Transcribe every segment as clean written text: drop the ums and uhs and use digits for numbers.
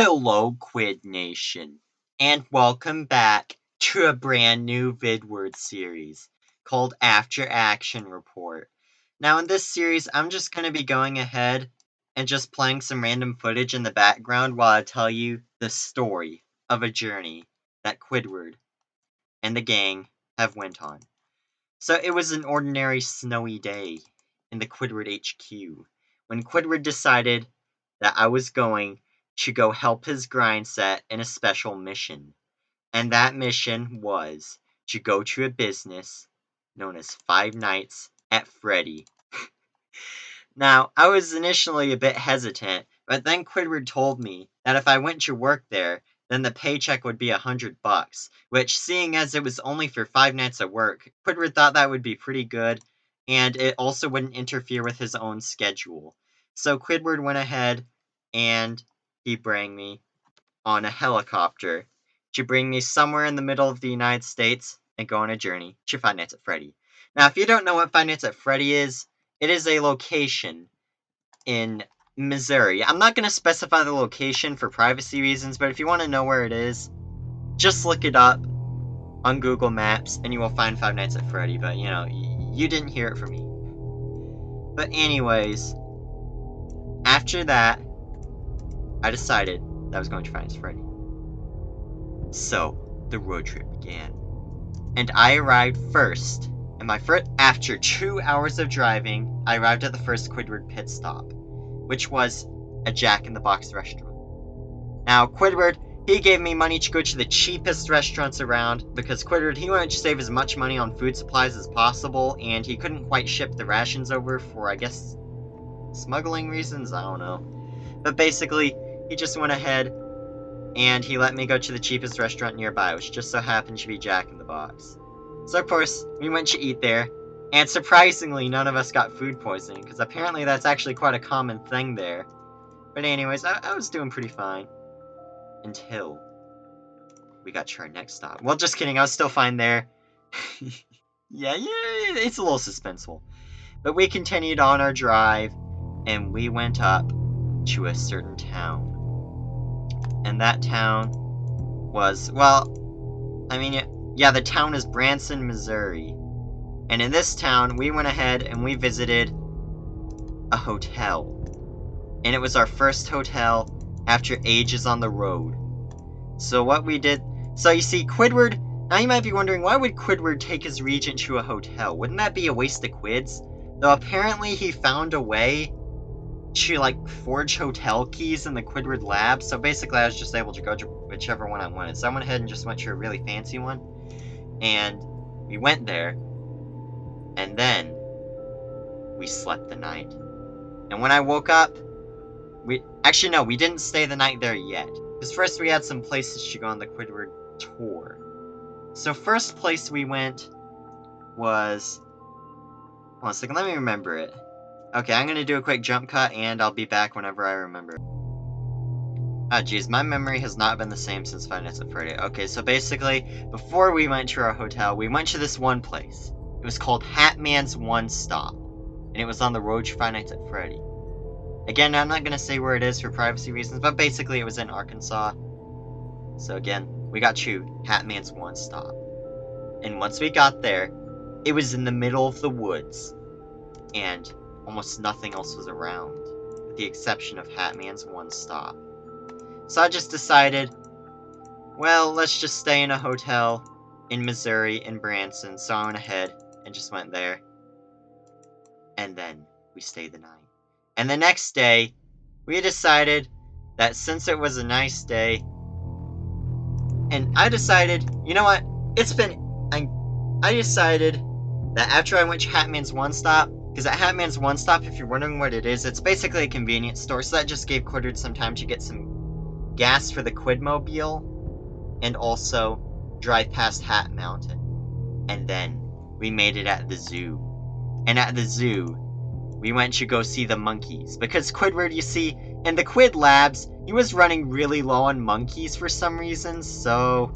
Hello, Quid Nation, and welcome back to a brand new Vidward series called After Action Report. Now, in this series, I'm just going to be going ahead and just playing some random footage in the background while I tell you the story of a journey that Quidward and the gang have went on. So, it was an ordinary snowy day in the Quidward HQ when Quidward decided that I was going to go help his grind set in a special mission. And that mission was to go to a business known as 5 Nights at Freddy. Now, I was initially a bit hesitant, but then Quidward told me that if I went to work there, then the paycheck would be $100, which, seeing as it was only for 5 nights of work, Quidward thought that would be pretty good, and it also wouldn't interfere with his own schedule. So Quidward went ahead and he brought me on a helicopter to bring me somewhere in the middle of the United States and go on a journey to 5 Nights at Freddy. Now, if you don't know what 5 Nights at Freddy is, it is a location in Missouri. I'm not going to specify the location for privacy reasons, but if you want to know where it is, just look it up on Google Maps and you will find 5 Nights at Freddy, but you didn't hear it from me. But anyways, after that, I decided that I was going to 5 Nights at Freddy. So, the road trip began. And I arrived first. And after 2 hours of driving, I arrived at the first Quidward pit stop, which was a Jack in the Box restaurant. Now, Quidward, he gave me money to go to the cheapest restaurants around, because Quidward, he wanted to save as much money on food supplies as possible, and he couldn't quite ship the rations over for, I guess, smuggling reasons? I don't know. But basically, he just went ahead and he let me go to the cheapest restaurant nearby, which just so happened to be Jack in the Box. So, of course, we went to eat there, and surprisingly, none of us got food poisoning, because apparently that's actually quite a common thing there. But anyways, I was doing pretty fine. Until we got to our next stop. Well, just kidding, I was still fine there. yeah, it's a little suspenseful. But we continued on our drive, and we went up to a certain town. And that town was, the town is Branson, Missouri. And in this town, we went ahead and we visited a hotel. And it was our first hotel after ages on the road. So what we did... So you see, Quidward... Now you might be wondering, why would Quidward take his regent to a hotel? Wouldn't that be a waste of quids? Though apparently he found a way to, forge hotel keys in the Quidward lab. So basically I was just able to go to whichever one I wanted. So I went ahead and just went to a really fancy one. And we went there. And then we slept the night. And when I woke up, we didn't stay the night there yet. Because first we had some places to go on the Quidward tour. So first place we went was... Hold on a second, let me remember it. Okay, I'm gonna do a quick jump cut and I'll be back whenever I remember it. Ah, jeez, my memory has not been the same since 5 Nights at Freddy. Okay, so basically, before we went to our hotel, we went to this one place. It was called Hatman's One Stop. And it was on the road to 5 Nights at Freddy. Again, I'm not gonna say where it is for privacy reasons, but basically it was in Arkansas. So again, we got to Hatman's One Stop. And once we got there, it was in the middle of the woods. And almost nothing else was around, with the exception of Hatman's One Stop. So I just decided, well, let's just stay in a hotel in Missouri, in Branson. So I went ahead and just went there. And then we stayed the night. And the next day, we decided that since it was a nice day, and I decided, you know what, I decided that after I went to Hatman's One Stop, because at Hatman's One Stop, if you're wondering what it is, it's basically a convenience store, so that just gave Quidward some time to get some gas for the Quidmobile, and also drive past Hat Mountain. And then we made it at the zoo. And at the zoo, we went to go see the monkeys, because Quidward, you see, in the Quid Labs, he was running really low on monkeys for some reason, so,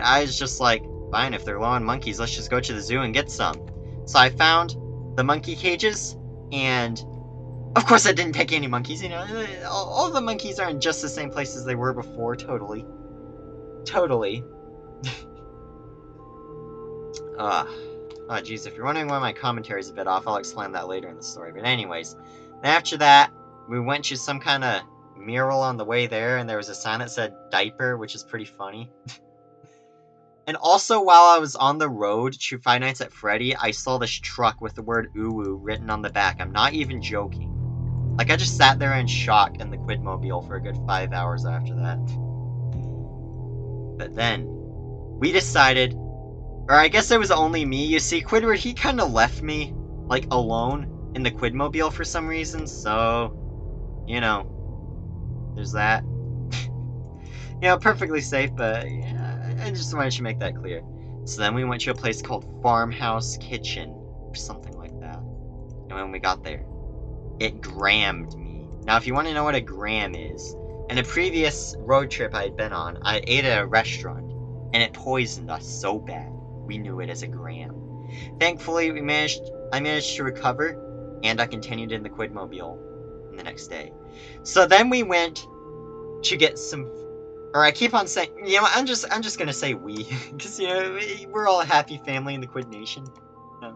I was just like, fine, if they're low on monkeys, let's just go to the zoo and get some. So I found the monkey cages, and Of course, I didn't take any monkeys. You know, all the monkeys are in just the same places they were before. Totally. Totally. Oh, jeez, if you're wondering why my commentary is a bit off, I'll explain that later in the story. But anyways, then after that, we went to some kind of mural on the way there, and there was a sign that said diaper, which is pretty funny. And also, while I was on the road to Five Nights at Freddy, I saw this truck with the word "Uwu" written on the back. I'm not even joking. Like, I just sat there in shock in the Quidmobile for a good 5 hours after that. But then, we decided, or I guess it was only me. You see, Quidward, he kind of left me, like, alone in the Quidmobile for some reason, so, you know, there's that. You know, perfectly safe, but yeah, I just wanted to make that clear. So then we went to a place called Farmhouse Kitchen, or something like that. And when we got there, it grammed me. Now, if you want to know what a gram is, in a previous road trip I had been on, I ate at a restaurant, and it poisoned us so bad, we knew it as a gram. Thankfully, I managed to recover, and I continued in the Quidmobile the next day. So then we went to get some, or I keep on saying, you know, I'm just gonna say we, because you know we're all a happy family in the Quid Nation, you know,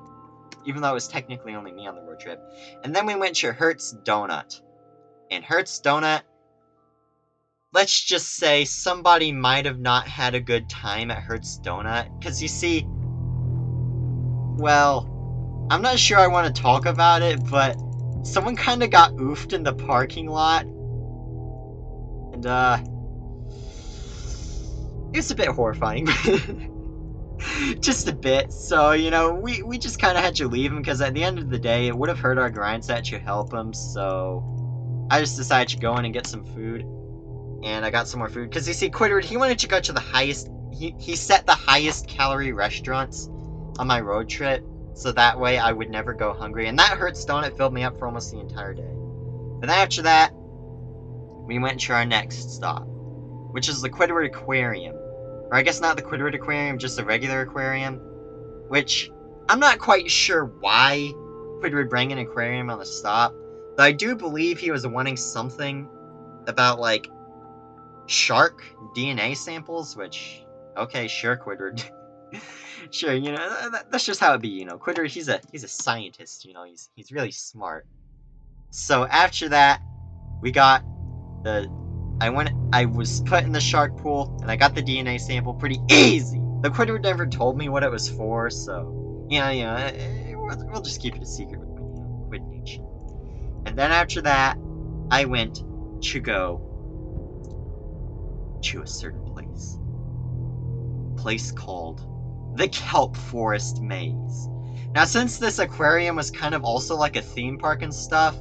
even though it was technically only me on the road trip. And then we went to Hertz Donut. And Hertz Donut, let's just say somebody might have not had a good time at Hertz Donut, because you see, well, I'm not sure I want to talk about it, but someone kind of got oofed in the parking lot, and it was a bit horrifying. Just a bit. So, you know, we just kind of had to leave him, because at the end of the day, it would have hurt our grind set to help him, so I just decided to go in and get some food. And I got some more food, because you see, Quidward, he wanted to go to the highest, he set the highest calorie restaurants on my road trip, so that way I would never go hungry, and that Hertz Donut filled me up for almost the entire day. But then after that, we went to our next stop, which is the Quidward Aquarium. Or I guess not the Quidward Aquarium, just the regular aquarium, which I'm not quite sure why Quidward bring an aquarium on the stop, but I do believe he was wanting something about, like, shark DNA samples, which, okay, sure, Quidward. Sure, you know, that's just how it be, you know. Quidward, he's a scientist, you know, he's really smart. So after that, we got the, I was put in the shark pool, and I got the DNA sample pretty easy. The Quidward never told me what it was for, so, we'll just keep it a secret with, you know, Quid Nation. And then after that, I went to go to a certain place. A place called the Kelp Forest Maze. Now, since this aquarium was kind of also like a theme park and stuff,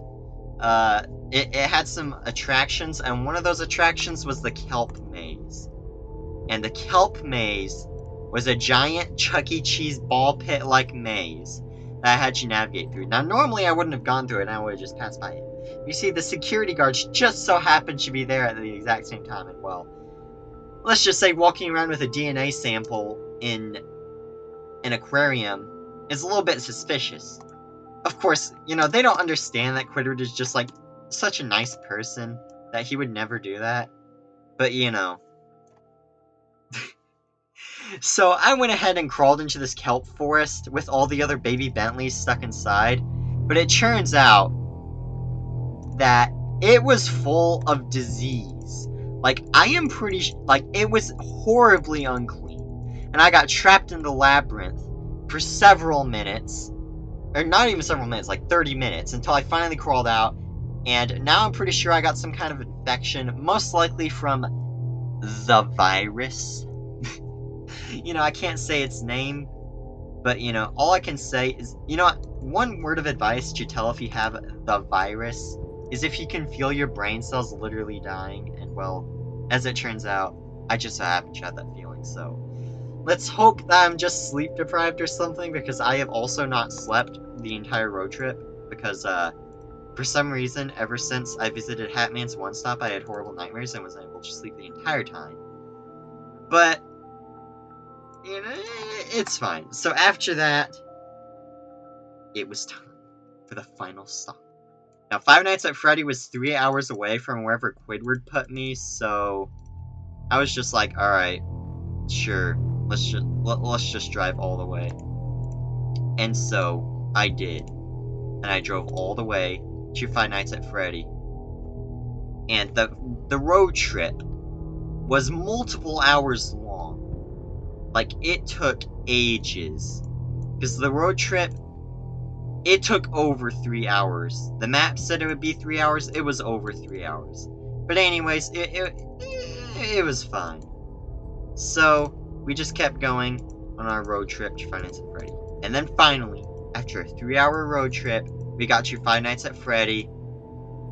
it had some attractions, and one of those attractions was the Kelp Maze. And the Kelp Maze was a giant Chuck E. Cheese ball pit-like maze that I had to navigate through. Now, normally I wouldn't have gone through it, and I would have just passed by it. You see, the security guards just so happened to be there at the exact same time, and well, let's just say walking around with a DNA sample in an aquarium is a little bit suspicious. Of course, you know, they don't understand that Quidward is just, like, such a nice person that he would never do that. But, you know. So I went ahead and crawled into this kelp forest with all the other baby Bentleys stuck inside. But it turns out that it was full of disease. Like, I am pretty like, it was horribly unclean. And I got trapped in the labyrinth for several minutes. Or not even several minutes, like 30 minutes, until I finally crawled out. And now I'm pretty sure I got some kind of infection, most likely from the virus. You know, I can't say its name, but, you know, all I can say is, you know what, one word of advice to tell if you have the virus is if you can feel your brain cells literally dying, and, well, as it turns out, I just so happen to have that feeling, so let's hope that I'm just sleep deprived or something, because I have also not slept the entire road trip, because, for some reason, ever since I visited Hatman's One Stop, I had horrible nightmares and wasn't able to sleep the entire time. But, you know, it's fine. So after that, it was time for the final stop. Now, Five Nights at Freddy was 3 hours away from wherever Quidward put me, so I was just like, alright, sure, let's just drive all the way. And so, I did. And I drove all the way to Five Nights at Freddy. And the road trip was multiple hours long. Like, it took ages. Because the road trip, it took over 3 hours. The map said it would be 3 hours, it was over 3 hours. But anyways, it was fine. So, we just kept going on our road trip to Five Nights at Freddy. And then finally, after a 3-hour road trip, we got to Five Nights at Freddy.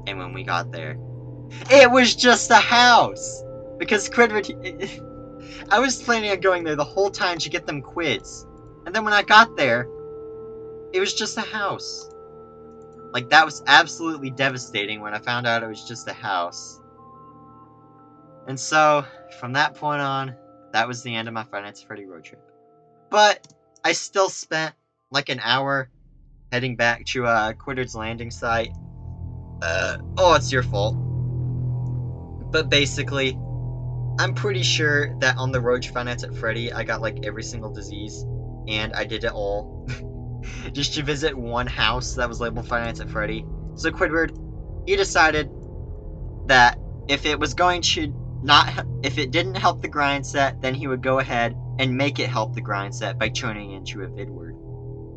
And when we got there, it was just a house! Because Quidward... I was planning on going there the whole time to get them quids. And then when I got there, it was just a house. Like, that was absolutely devastating when I found out it was just a house. And so, from that point on, that was the end of my Five Nights at Freddy road trip. But, I still spent, like, an hour heading back to, Quidward's landing site. Oh, it's your fault. But basically, I'm pretty sure that on the road to Five Nights at Freddy, I got, like, every single disease. And I did it all. Just to visit one house that was labeled Five Nights at Freddy. So Quidward, he decided that if it was going to if it didn't help the grind set, then he would go ahead and make it help the grind set by turning into a vidward.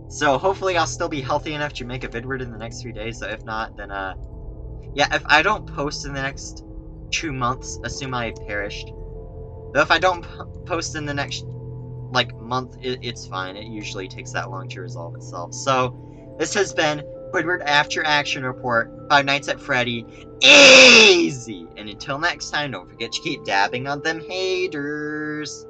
So hopefully I'll still be healthy enough to make a vidward in the next few days. So if not, then yeah, if I don't post in the next 2 months, assume I have perished. Though if I don't post in the next like month, it's fine. It usually takes that long to resolve itself. So this has been Quidward After Action Report, Five Nights at Freddy, easy! And until next time, don't forget to keep dabbing on them haters.